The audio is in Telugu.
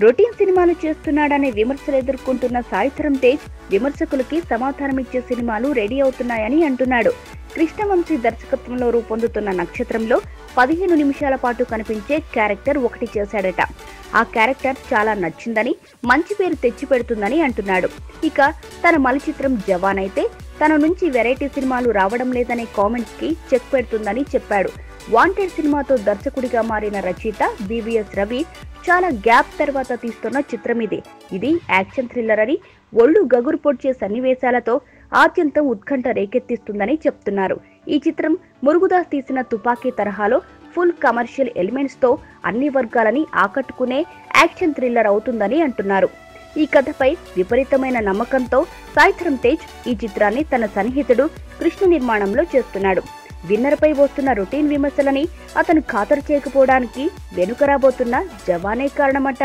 రొటీన్ సినిమాలు చేస్తున్నాడనే విమర్శలు ఎదుర్కొంటున్న సాయిధరమ్ తేజ్ విమర్శకులకి సమాధానమిచ్చే సినిమాలు రెడీ అవుతున్నాయని అంటున్నాడు. కృష్ణవంశీ దర్శకత్వంలో రూపొందుతున్న నక్షత్రంలో 15 నిమిషాల పాటు కనిపించే క్యారెక్టర్ ఒకటి చేశాడట. ఆ క్యారెక్టర్ చాలా నచ్చిందని, మంచి పేరు తెచ్చిపెడుతుందని అంటున్నాడు. ఇక తన మలి చిత్రం జవాన్ అయితే తన నుంచి వెరైటీ సినిమాలు రావడం లేదనే కామెంట్స్ కి చెక్ పెడుతుందని చెప్పాడు. వాంటెడ్ సినిమాతో దర్శకుడిగా మారిన రచయిత బీవీఎస్ రవి చాలా గ్యాప్ తర్వాత తీస్తున్న చిత్రం ఇది. ఇది యాక్షన్ థ్రిల్లర్ అని, ఒళ్ళు గగురు పొడిచే సన్నివేశాలతో ఆద్యంతం ఉత్కంఠ రేకెత్తిస్తుందని చెప్తున్నారు. ఈ చిత్రం మురుగుదాస్ తీసిన తుపాకీ తరహాలో ఫుల్ కమర్షియల్ ఎలిమెంట్స్ తో అన్ని వర్గాలని ఆకట్టుకునే యాక్షన్ థ్రిల్లర్ అవుతుందని అంటున్నారు. ఈ కథపై విపరీతమైన నమ్మకంతో సాయిధరమ్ తేజ్ ఈ చిత్రాన్ని తన సన్నిహితుడు కృష్ణ నిర్మాణంలో చేస్తున్నాడు. విన్నర్పై వస్తున్న రొటీన్ విమర్శలని అతను ఖాతరు చేయకపోవడానికి వెనుక రాబోతున్న జవానే కారణమట.